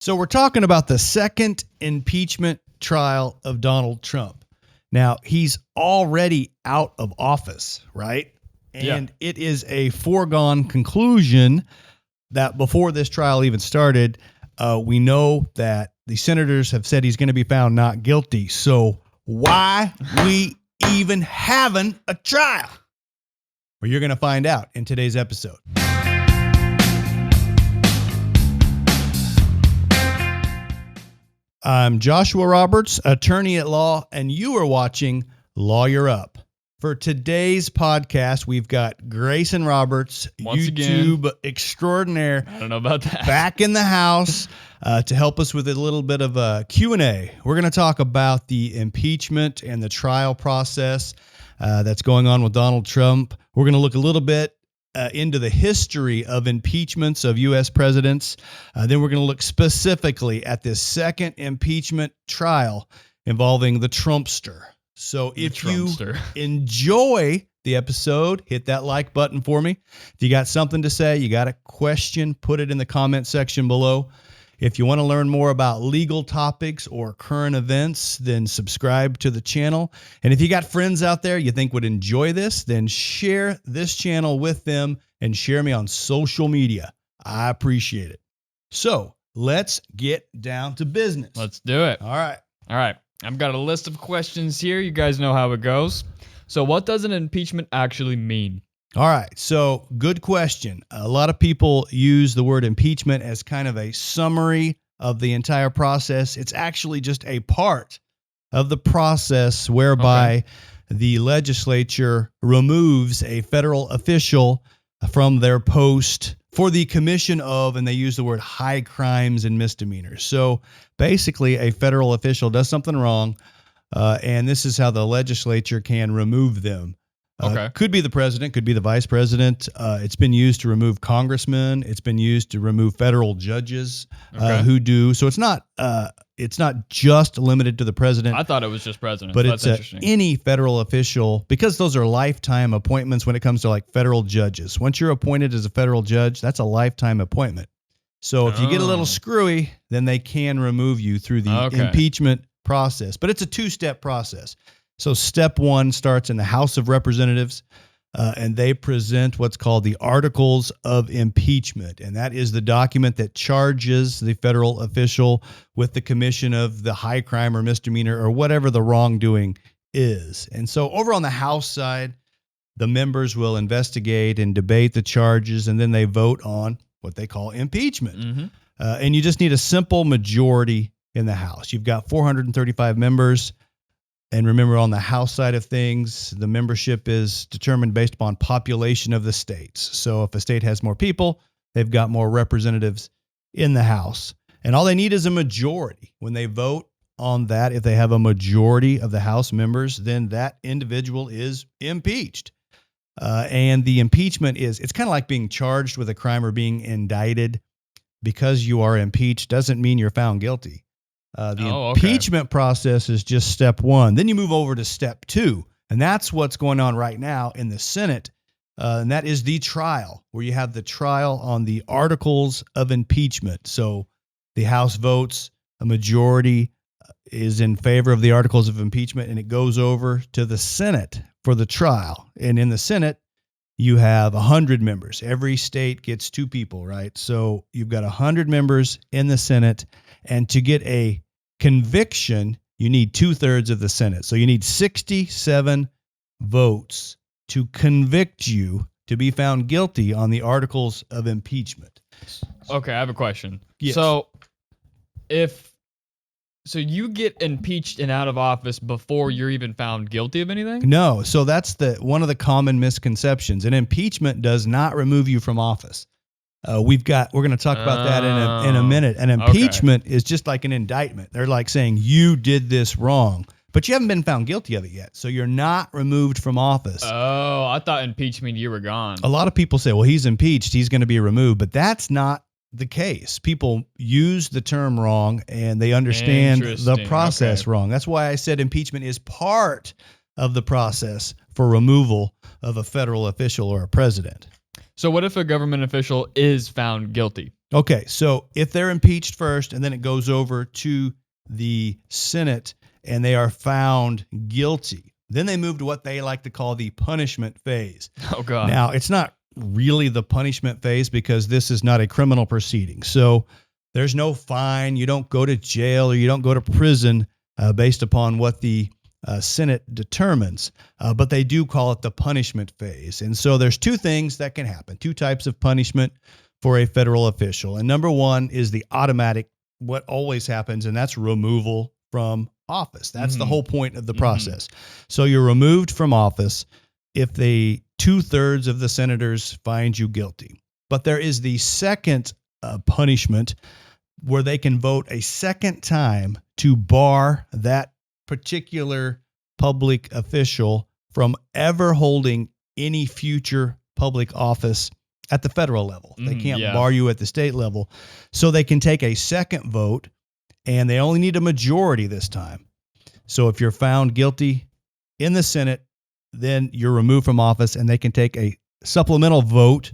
So we're talking about the second impeachment trial of Donald Trump. Now, he's already out of office, right? And It is a foregone conclusion that before this trial even started, we know that the senators have said he's going to be found not guilty. So why we even having a trial? Well, you're going to find out in today's episode. I'm Joshua Roberts, attorney at law, and you are watching Lawyer Up. For today's podcast, we've got Grayson Roberts, Once YouTube again, extraordinaire, I don't know about that. back in the house to help us with a little bit of a Q&A. We're going to talk about the impeachment and the trial process that's going on with Donald Trump. We're going to look a little bit into the history of impeachments of U.S. presidents. Then we're going to look specifically at this second impeachment trial involving the Trumpster. So if you enjoy the episode, hit that like button for me. If you got something to say, you got a question, put it in the comment section below. If you want to learn more about legal topics or current events, then subscribe to the channel. And if you got friends out there you think would enjoy this, then share this channel with them and share me on social media. I appreciate it. So let's get down to business. Let's do it. All right. I've got a list of questions here. You guys know how it goes. So what does an impeachment actually mean? All right. So good question. A lot of people use the word impeachment as kind of a summary of the entire process. It's actually just a part of the process whereby the legislature removes a federal official from their post for the commission of, and they use the word high crimes and misdemeanors. So basically a federal official does something wrong, and this is how the legislature can remove them. Could be the president, could be the vice president. It's been used to remove congressmen. It's been used to remove federal judges who do. So it's not just limited to the president. I thought it was just president. But That's it's any federal official, because those are lifetime appointments when it comes to like federal judges. Once you're appointed as a federal judge, that's a lifetime appointment. So if you get a little screwy, then they can remove you through the impeachment process. But it's a two-step process. So step one starts in the House of Representatives, and they present what's called the Articles of Impeachment. And that is the document that charges the federal official with the commission of the high crime or misdemeanor or whatever the wrongdoing is. And so over on the House side, the members will investigate and debate the charges, and then they vote on what they call impeachment. And you just need a simple majority in the House. You've got 435 members. And remember, on the House side of things, the membership is determined based upon population of the states. So if a state has more people, they've got more representatives in the House. And all they need is a majority. When they vote on that, if they have a majority of the House members, then that individual is impeached. And the impeachment it's kind of like being charged with a crime or being indicted. Because you are impeached doesn't mean you're found guilty. The impeachment process is just step one. Then you move over to step two, and that's what's going on right now in the Senate, and that is the trial, where you have the trial on the Articles of Impeachment. So the House votes, a majority is in favor of the Articles of Impeachment, and it goes over to the Senate for the trial. And in the Senate, you have 100 members. Every state gets 2 people, right? So you've got 100 members in the Senate. And to get a conviction, you need 2/3 of the Senate. So you need 67 votes to convict you to be found guilty on the Articles of Impeachment. Okay, I have a question. Yes. So you get impeached and out of office before you're even found guilty of anything? No. So that's one of the common misconceptions. An impeachment does not remove you from office. We're going to talk about that in a minute. An impeachment is just like an indictment. They're like saying you did this wrong, but you haven't been found guilty of it yet. So you're not removed from office. Oh, I thought impeachment, you were gone. A lot of people say, well, he's impeached, he's going to be removed, but that's not the case. People use the term wrong and they understand the process wrong. That's why I said impeachment is part of the process for removal of a federal official or a president. So what if a government official is found guilty? Okay, so if they're impeached first and then it goes over to the Senate and they are found guilty, then they move to what they like to call the punishment phase. Oh, God. Now, it's not really the punishment phase because this is not a criminal proceeding. So there's no fine. You don't go to jail or you don't go to prison based upon what the Senate determines. But they do call it the punishment phase. And so there's two things that can happen, two types of punishment for a federal official. And number one is the automatic, what always happens, and that's removal from office. That's the whole point of the process. So you're removed from office if the 2/3 of the senators find you guilty. But there is the second punishment where they can vote a second time to bar that particular public official from ever holding any future public office at the federal level. They can't bar you at the state level. So they can take a second vote, and they only need a majority this time. So if you're found guilty in the Senate, then you're removed from office, and they can take a supplemental vote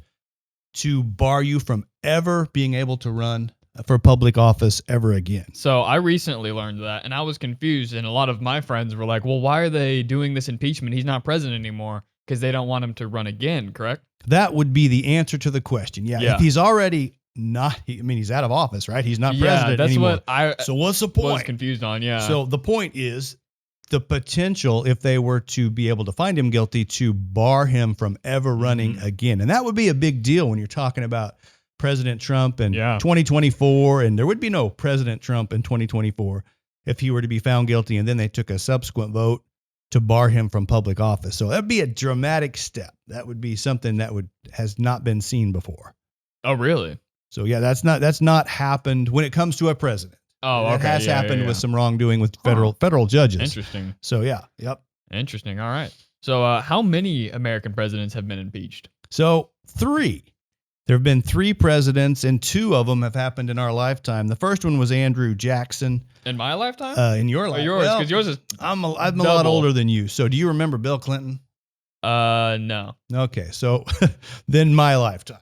to bar you from ever being able to run for public office ever again. So I recently learned that, and I was confused, and a lot of my friends were like, well, why are they doing this impeachment? He's not president anymore, because they don't want him to run again, correct? That would be the answer to the question. Yeah. If he's already not, he's out of office, right? He's not president that's anymore. What I so what's the point? was confused on, So the point is the potential, if they were to be able to find him guilty, to bar him from ever running again. And that would be a big deal when you're talking about President Trump in 2024, and there would be no President Trump in 2024 if he were to be found guilty, and then they took a subsequent vote to bar him from public office. So that'd be a dramatic step. That would be something that has not been seen before. Oh, really? So yeah, that's not happened when it comes to a president. Oh, okay. It has happened with some wrongdoing with federal judges. Interesting. So yeah, Interesting. All right. So how many American presidents have been impeached? So 3. There have been 3 presidents, and 2 of them have happened in our lifetime. The first one was Andrew Jackson. In my lifetime? In your lifetime? Yours, because yours is I'm a lot older than you. So do you remember Bill Clinton? No. Okay, so then my lifetime.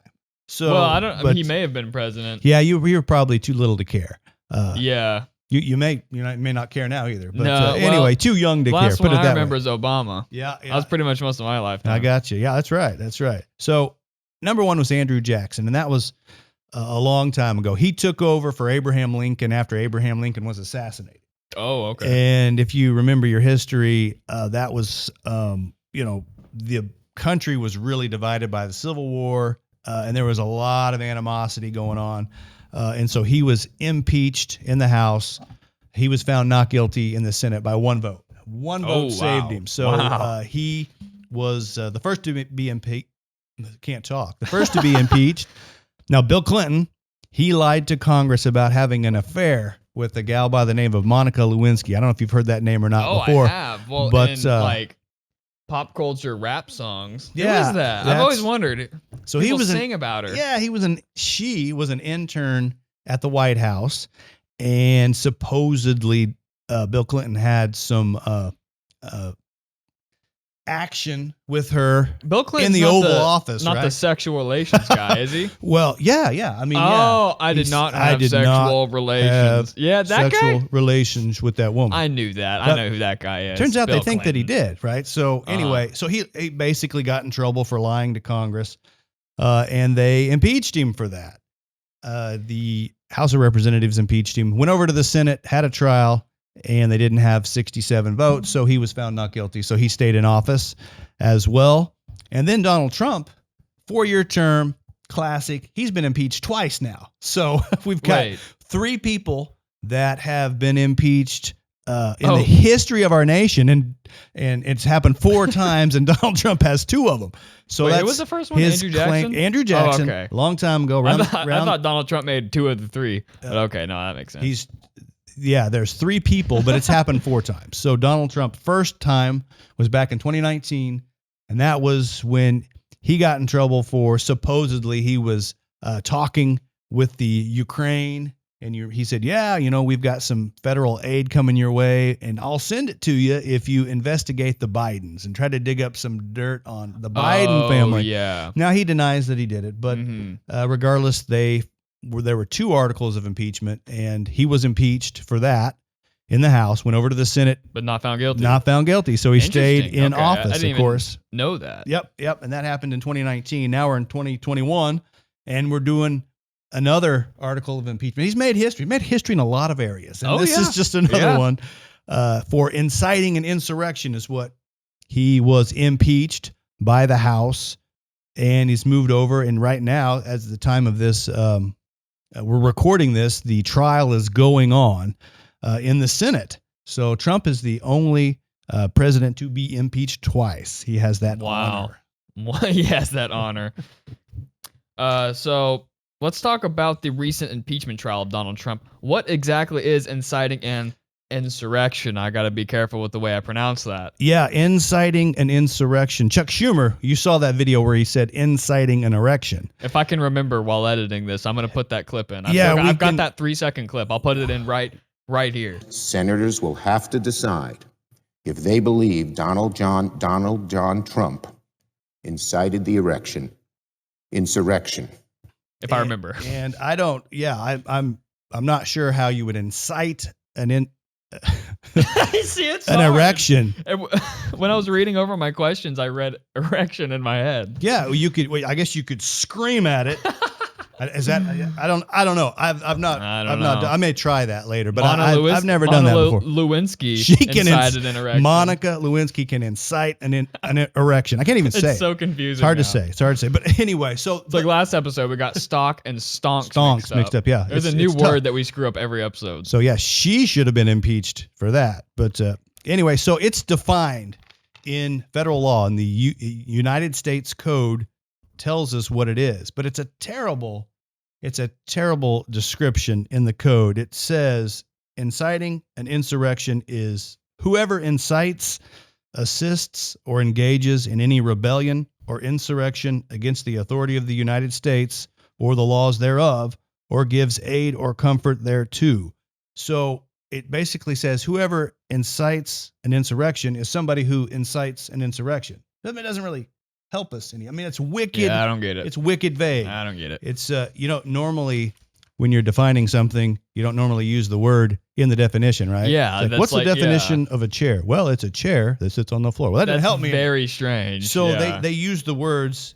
So well, I don't. He may have been president. Yeah, you were probably too little to care. Yeah. You may not care now either. But no, anyway, too young to care. Last Put one it that I remember way. is Obama. Yeah. That was pretty much most of my lifetime. I got you. Yeah, that's right. So number 1 was Andrew Jackson, and that was a long time ago. He took over for Abraham Lincoln after Abraham Lincoln was assassinated. Oh, okay. And if you remember your history, that was, the country was really divided by the Civil War, and there was a lot of animosity going on. And so he was impeached in the House. He was found not guilty in the Senate by 1 vote. One vote saved him. So he was the first to be impeached. Can't talk. The first to be impeached. Now, Bill Clinton, he lied to Congress about having an affair with a gal by the name of Monica Lewinsky. I don't know if you've heard that name or not before. I have. Well, but like pop culture rap songs. Who is that? I've always wondered. So People sing about her. Yeah, she was an intern at the White House, and supposedly Bill Clinton had some action with her. Bill Clinton's in the Oval Office, not right? the sexual relations guy, is he? Well, yeah. I mean, I did not have sexual relations. Yeah, that sexual guy. relations with that woman. I knew that. I know who that guy is. Turns out Bill they think Clinton. that he did, right? So anyway, so he basically got in trouble for lying to Congress, and they impeached him for that. The House of Representatives impeached him, went over to the Senate, had a trial, and they didn't have 67 votes, so he was found not guilty. So he stayed in office as well. And then Donald Trump, 4-year term, classic. He's been impeached twice now. So we've got 3 people that have been impeached in the history of our nation, and it's happened 4 times, and Donald Trump has 2 of them. So who was the first one? Andrew Jackson? Andrew Jackson, a long time ago. I thought Donald Trump made 2 of the 3. But okay, no, that makes sense. There's 3 people, but it's happened 4 times. So Donald Trump, first time was back in 2019, and that was when he got in trouble for supposedly he was talking with the Ukraine And he said, yeah, we've got some federal aid coming your way, and I'll send it to you if you investigate the Bidens and try to dig up some dirt on the Biden family. Yeah. Now, he denies that he did it, but regardless, there were 2 articles of impeachment, and he was impeached for that in the House, went over to the Senate. But not found guilty. Not found guilty, so he stayed in office, I didn't of course. Even know that. Yep, and that happened in 2019. Now we're in 2021, and we're doing another article of impeachment. He's made history. He made history in a lot of areas. And this is just another one for inciting an insurrection is what he was impeached by the House, and he's moved over. And right now, as the time of this, we're recording this, the trial is going on in the Senate. So Trump is the only president to be impeached twice. He has that honor. He has that honor. So let's talk about the recent impeachment trial of Donald Trump. What exactly is inciting an insurrection? I got to be careful with the way I pronounce that. Yeah, inciting an insurrection. Chuck Schumer, you saw that video where he said inciting an erection. If I can remember while editing this, I'm going to put that clip in. I've got that 3-second clip. I'll put it in right here. Senators will have to decide if they believe Donald John Trump incited the insurrection. If I remember. And I don't, I'm not sure how you would incite an erection. When I was reading over my questions, I read erection in my head. Yeah, I guess you could scream at it. Is that? I don't know. I've not. I may try that later, but I've never done that before. Lewinsky incited an erection. Monica Lewinsky can incite an erection. I can't even say. It's so confusing. It's hard to say. It's hard to say. But anyway, it's like last episode we got stock and stonks mixed up. Yeah, there's a new word that we screw up every episode. So yeah, she should have been impeached for that. But anyway, so it's defined in federal law, in the United States Code tells us what it is, but it's a terrible description in the code. It says inciting an insurrection is whoever incites, assists, or engages in any rebellion or insurrection against the authority of the United States or the laws thereof, or gives aid or comfort thereto. So it basically says whoever incites an insurrection is somebody who incites an insurrection. It doesn't really help us any. I mean, it's wicked. Yeah, I don't get it. It's wicked vague. I don't get it. It's normally when you're defining something, you don't normally use the word in the definition, right? Yeah. What's the definition of a chair? Well, it's a chair that sits on the floor. Well, that didn't help me. Very strange. So they use the words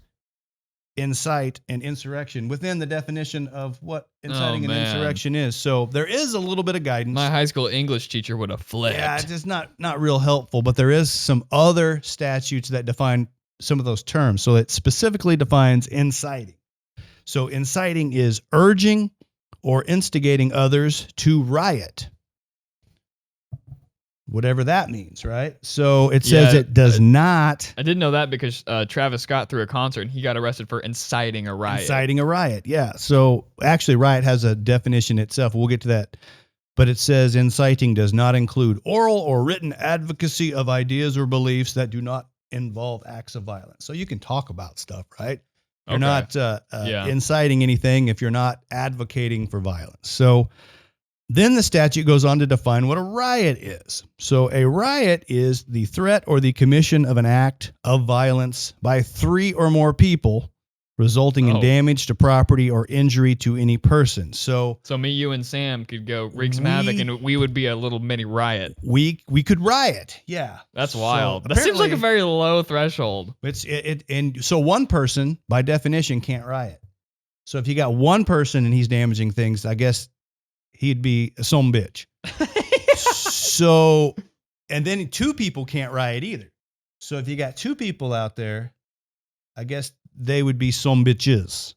incite and insurrection within the definition of what inciting an insurrection is. So there is a little bit of guidance. My high school English teacher would have flipped. Yeah, it's just not real helpful, but there is some other statutes that define some of those terms. So it specifically defines inciting. So inciting is urging or instigating others to riot. Whatever that means, right? So it says it does not. I didn't know that because Travis Scott threw a concert and he got arrested for inciting a riot. Inciting a riot, yeah. So actually, riot has a definition itself. We'll get to that. But it says inciting does not include oral or written advocacy of ideas or beliefs that do not involve acts of violence. So you can talk about stuff, right? You're not inciting anything if you're not advocating for violence. So then the statute goes on to define what a riot is. So a riot is the threat or the commission of an act of violence by 3 or more people, resulting in damage to property or injury to any person. So me, you, and Sam could go wreak some havoc, and we would be a little mini riot. We could riot, yeah. That's wild. That seems like a very low threshold. So one person, by definition, can't riot. So if you got one person and he's damaging things, I guess he'd be a some bitch. So, and then 2 people can't riot either. So if you got 2 people out there, I guess they would be some bitches.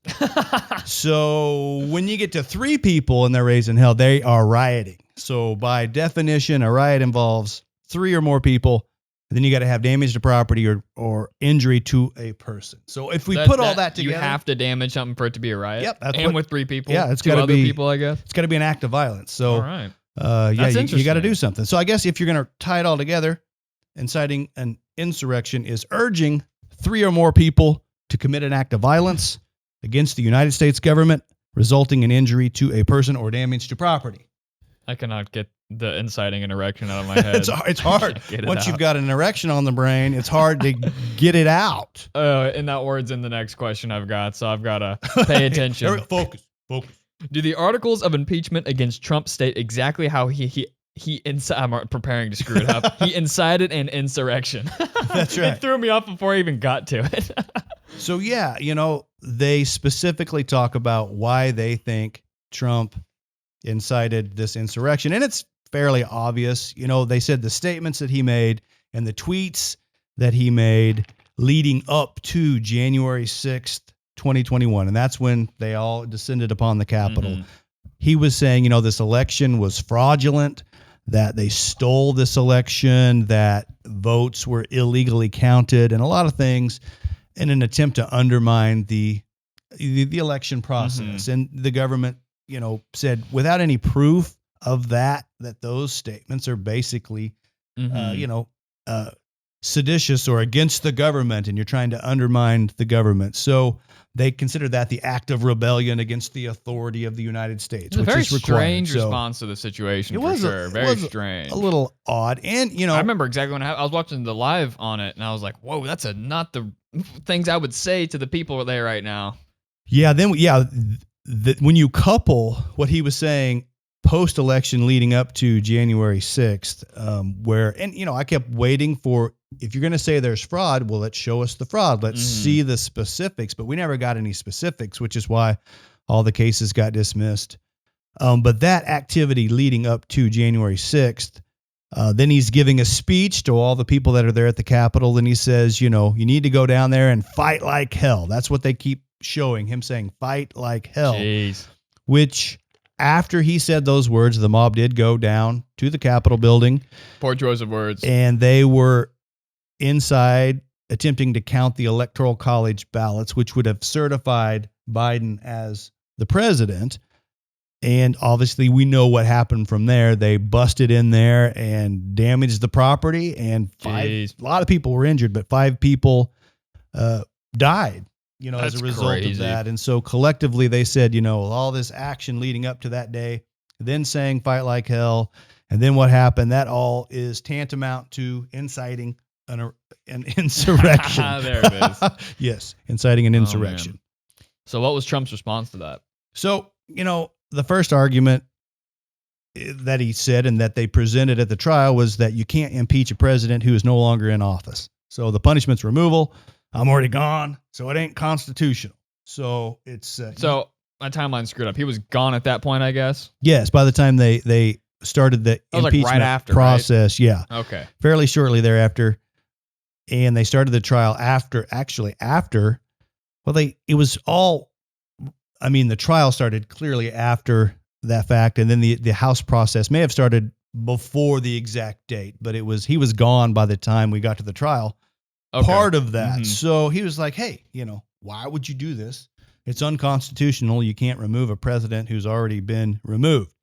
So when you get to 3 people and they're raising hell, they are rioting. So by definition, a riot involves 3 or more people. And then you got to have damage to property or injury to a person. So if we put all that together, you have to damage something for it to be a riot. Yep. With 3 people. Yeah, it's got to be people, I guess. It's got to be an act of violence. So, all right. You got to do something. So I guess if you're going to tie it all together, inciting an insurrection is urging 3 or more people to commit an act of violence against the United States government, resulting in injury to a person or damage to property. I cannot get the inciting an erection out of my head. It's hard. Once you've got an erection on the brain, it's hard to get it out. And that word's in the next question I've got, so I've got to pay attention. Focus. Do the articles of impeachment against Trump state exactly how I'm preparing to screw it up. He incited an insurrection. That's right. It threw me off before I even got to it. So yeah, they specifically talk about why they think Trump incited this insurrection. And it's fairly obvious. They said the statements that he made and the tweets that he made leading up to January 6th, 2021. And that's when they all descended upon the Capitol. Mm-hmm. He was saying, this election was fraudulent, that they stole this election, that votes were illegally counted, and a lot of things in an attempt to undermine the election process. Mm-hmm. And the government, said without any proof of that those statements are basically, seditious or against the government, and you're trying to undermine the government. So they consider that the act of rebellion against the authority of the United States, which is required. Strange response to the situation, for sure. Very strange. A little odd. And, I remember exactly when I was watching the live on it, and I was like, whoa, that's not the things I would say to the people there right now. Yeah, when you couple what he was saying post-election leading up to January 6th, I kept waiting for, if you're going to say there's fraud, well, let's show us the fraud. Let's see the specifics. But we never got any specifics, which is why all the cases got dismissed. But that activity leading up to January 6th, then he's giving a speech to all the people that are there at the Capitol. And he says, you need to go down there and fight like hell. That's what they keep showing, him saying fight like hell. Jeez. Which, after he said those words, the mob did go down to the Capitol building. Poor choice of words. And they were inside attempting to count the Electoral College ballots, which would have certified Biden as the president. And obviously we know what happened from there. They busted in there and damaged the property, and a lot of people were injured, but 5 people died, as a result of that. And so collectively they said, all this action leading up to that day, then saying fight like hell, and then what happened, that all is tantamount to inciting an insurrection. There it is. Yes, inciting an insurrection. So what was Trump's response to that? So, the first argument that he said and that they presented at the trial was that you can't impeach a president who is no longer in office. So the punishment's removal. I'm already gone, so it ain't constitutional. So it's... so my timeline screwed up. He was gone at that point, I guess? Yes, by the time they started the impeachment right after, process. Right? Yeah. Okay. Fairly shortly thereafter. And they started the trial after, the trial started clearly after that fact. And then the House process may have started before the exact date, but he was gone by the time we got to the trial. Okay. Part of that. Mm-hmm. So he was like, hey, why would you do this? It's unconstitutional. You can't remove a president who's already been removed.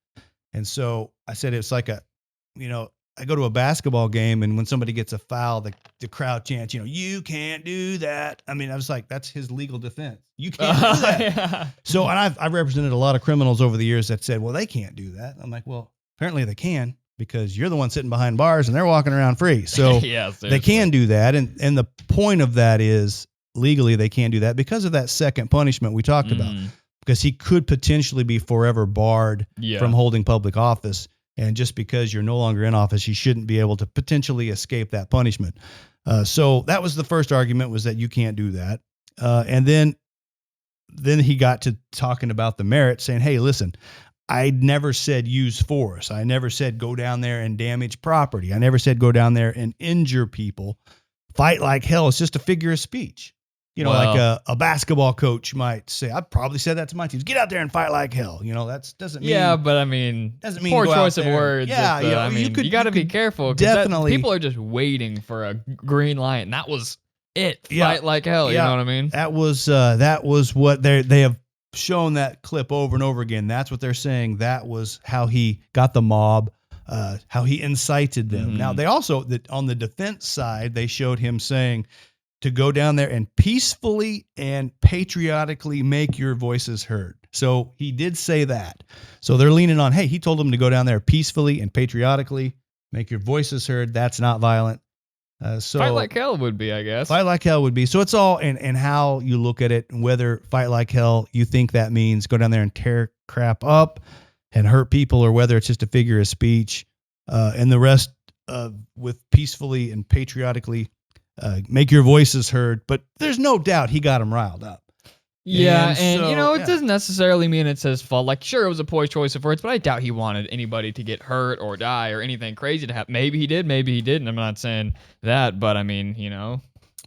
And so I said, it's like I go to a basketball game, and when somebody gets a foul, the crowd chants, you can't do that. I was like, that's his legal defense. You can't do that. Yeah. So, and I've represented a lot of criminals over the years that said, well, they can't do that. I'm like, well, apparently they can, because you're the one sitting behind bars and they're walking around free. So yeah, they can do that. And the point of that is legally they can't do that because of that second punishment we talked about, because he could potentially be forever barred from holding public office. And just because you're no longer in office, you shouldn't be able to potentially escape that punishment. So that was the first argument, was that you can't do that. And then he got to talking about the merits, saying, hey, listen, I never said use force. I never said go down there and damage property. I never said go down there and injure people. Fight like hell. It's just a figure of speech. Like a basketball coach might say, I've probably said that to my teams. Get out there and fight like hell. That doesn't mean. Yeah, but doesn't mean poor choice of words. Yeah, you got to be careful. Definitely. People are just waiting for a green light, and that was it. Fight like hell. You know what I mean? That was what they have shown that clip over and over again. That's what they're saying. That was how he got the mob, how he incited them. Now, they also, on the defense side, they showed him saying to go down there and peacefully and patriotically make your voices heard. So he did say that. So they're leaning on, hey, he told them to go down there peacefully and patriotically, make your voices heard. That's not violent. So Fight like hell would be, I guess. Fight like hell would be. So it's all in how you look at it, and whether fight like hell you think that means go down there and tear crap up and hurt people, or whether it's just a figure of speech, and the rest with peacefully and patriotically make your voices heard. But there's no doubt he got them riled up. Yeah, and so, it doesn't necessarily mean it's his fault. Like, sure, it was a poor choice of words, but I doubt he wanted anybody to get hurt or die or anything crazy to happen. Maybe he did, maybe he didn't. I'm not saying that, but I mean,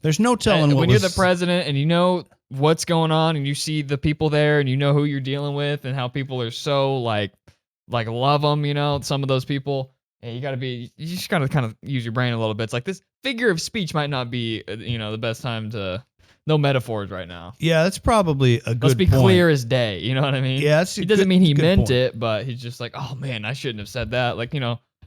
there's no telling when you're the president and you know what's going on and you see the people there and you know who you're dealing with and how people are so like love them, some of those people. And you just gotta kind of use your brain a little bit. It's like this figure of speech might not be, the best time to. No metaphors right now. Yeah, that's probably a good point. Let's be clear as day. You know what I mean? Yeah, he doesn't mean he meant it, but he's just like, oh man, I shouldn't have said that. Like,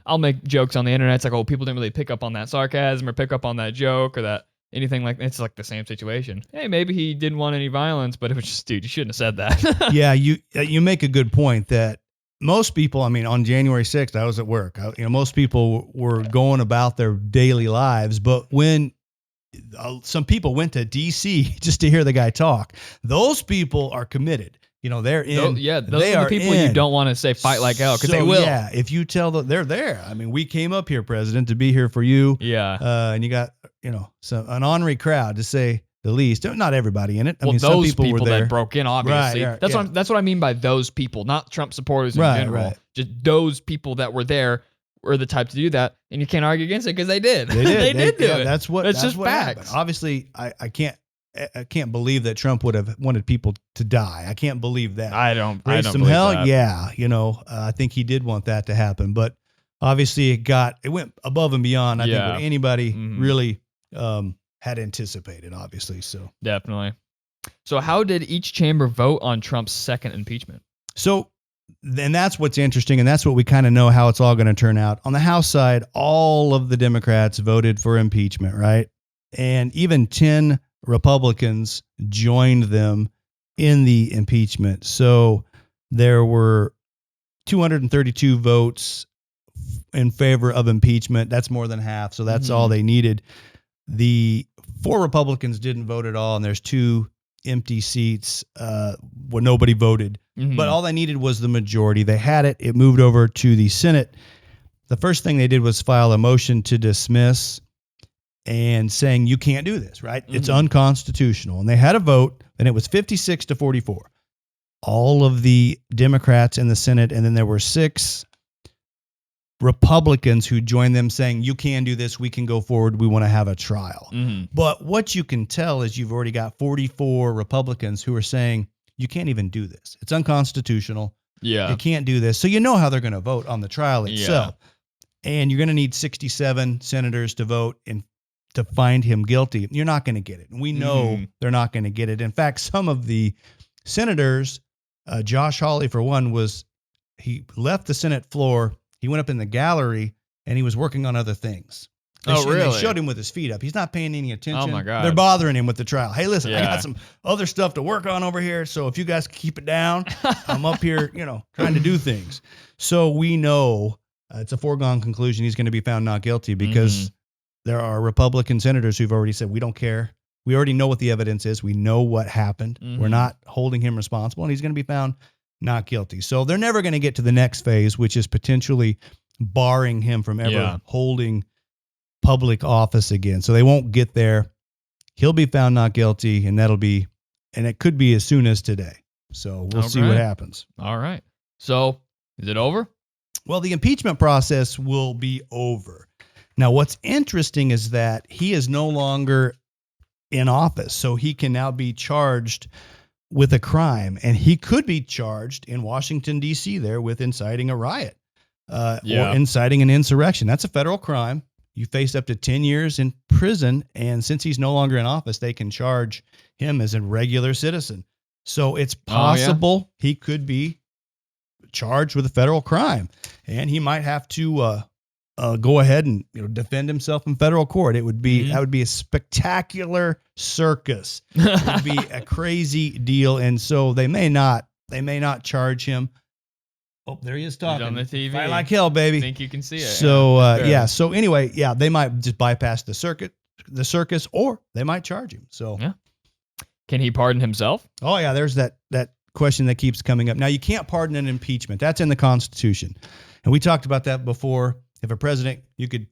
I'll make jokes on the internet. It's like, oh, people didn't really pick up on that sarcasm or pick up on that joke or that anything like that. It's like the same situation. Hey, maybe he didn't want any violence, but it was just, dude, you shouldn't have said that. Yeah, you make a good point that most people, I mean, on January 6th, I was at work. Most people were going about their daily lives, but when some people went to D.C. just to hear the guy talk, those people are committed. They're in. Those are the people you don't want to say fight like hell, because they will. Yeah, if you tell them they're there. I mean, we came up here, President, to be here for you. Yeah. And you got, an ornery crowd, to say the least. Not everybody in it. I well, mean, those some people were there. that broke in, obviously. Right, that's what I mean by those people, not Trump supporters in general. Right. Just those people that were there were the type to do that, and you can't argue against it because they did. They did do it. That's just what facts. Happened. Obviously, I can't believe that Trump would have wanted people to die. I can't believe that. I don't Raise some believe hell. that. Yeah, I think he did want that to happen, but obviously it went above and beyond. I think what anybody really had anticipated. Obviously, so definitely. So how did each chamber vote on Trump's second impeachment? So. And that's what's interesting, and that's what we kind of know how it's all going to turn out. On the House side, all of the Democrats voted for impeachment, right? And even 10 Republicans joined them in the impeachment. So there were 232 votes in favor of impeachment. That's more than half, so that's all they needed. The 4 Republicans didn't vote at all, and there's 2 empty seats where nobody voted. But all they needed was the majority. They had it. It moved over to the Senate. The first thing they did was file a motion to dismiss and saying, you can't do this, right? It's unconstitutional. And they had a vote, and it was 56 to 44. All of the Democrats in the Senate, and then there were 6 Republicans who joined them saying, you can do this, we can go forward, we want to have a trial. But what you can tell is you've already got 44 Republicans who are saying, you can't even do this. It's unconstitutional. Yeah. You can't do this. So you know how they're going to vote on the trial itself. Yeah. And you're going to need 67 senators to vote and to find him guilty. You're not going to get it. And we know they're not going to get it. In fact, some of the senators, Josh Hawley, for one, he left the Senate floor. He went up in the gallery and he was working on other things. Really? They showed him with his feet up. He's not paying any attention. Oh, my God. They're bothering him with the trial. Hey, listen, I got some other stuff to work on over here. So if you guys can keep it down, I'm up here, trying to do things. So we know it's a foregone conclusion he's going to be found not guilty because there are Republican senators who've already said, we don't care. We already know what the evidence is. We know what happened. We're not holding him responsible, and he's going to be found not guilty. So they're never going to get to the next phase, which is potentially barring him from ever holding public office again. So they won't get there. He'll be found not guilty, and it could be as soon as today. So we'll see what happens. All right. So is it over? Well, the impeachment process will be over. Now, what's interesting is that he is no longer in office, so he can now be charged with a crime, and he could be charged in Washington, D.C. there with inciting a riot or inciting an insurrection. That's a federal crime. You face up to 10 years in prison, and since he's no longer in office, they can charge him as a regular citizen. So it's possible he could be charged with a federal crime, and he might have to go ahead and defend himself in federal court. It would be that would be a spectacular circus. It would be a crazy deal, and so they may not They may not charge him. Oh, there he is talking. on the TV. Fight like hell, baby. I think you can see it. So so anyway, they might just bypass the circus, or they might charge him. So yeah. Can he pardon himself? Oh yeah, there's that question that keeps coming up. Now you can't pardon an impeachment. That's in the Constitution, and we talked about that before. If a president, you could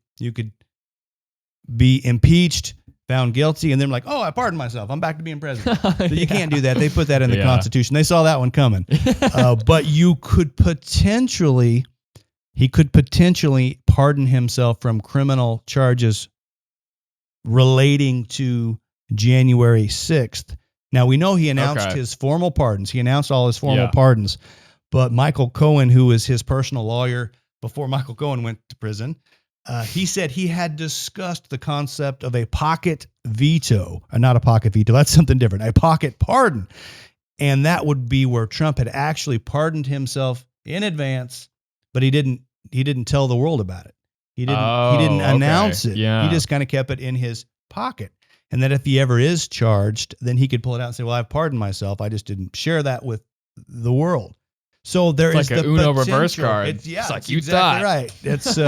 be impeached, found guilty, and then like, oh, I pardon myself. I'm back to being president. So you can't do that. They put that in the Constitution. They saw that one coming. But he could potentially pardon himself from criminal charges relating to January 6th. Now, we know he announced his formal pardons. He announced all his formal pardons. But Michael Cohen, who was his personal lawyer before Michael Cohen went to prison, he said he had discussed the concept of a pocket veto. Not a pocket veto. That's something different. A pocket pardon. And that would be where Trump had actually pardoned himself in advance, but he didn't tell the world about it. He didn't announce it. Yeah. He just kind of kept it in his pocket. And that if he ever is charged, then he could pull it out and say, well, I've pardoned myself. I just didn't share that with the world. So there is like the Uno potential. reverse card. It's like you exactly thought. Right. It's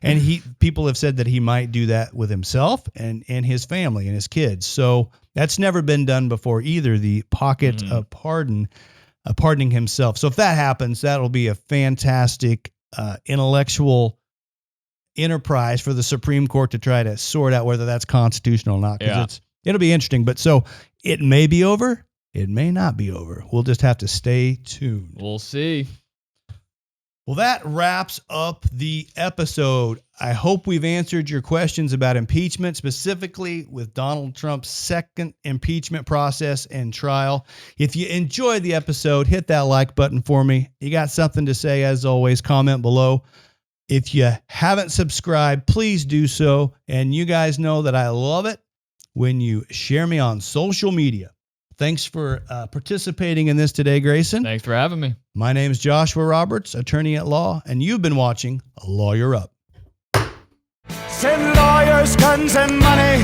and people have said that he might do that with himself and his family and his kids. So that's never been done before either. The pocket pardoning himself. So if that happens, that'll be a fantastic intellectual enterprise for the Supreme Court to try to sort out whether that's constitutional or not. Because it'll be interesting. But so it may be over. It may not be over. We'll just have to stay tuned. We'll see. Well, that wraps up the episode. I hope we've answered your questions about impeachment, specifically with Donald Trump's second impeachment process and trial. If you enjoyed the episode, hit that like button for me. You got something to say, as always, comment below. If you haven't subscribed, please do so. And you guys know that I love it when you share me on social media. Thanks for participating in this today, Grayson. Thanks for having me. My name is Joshua Roberts, attorney at law, and you've been watching Lawyer Up. Send lawyers, guns, and money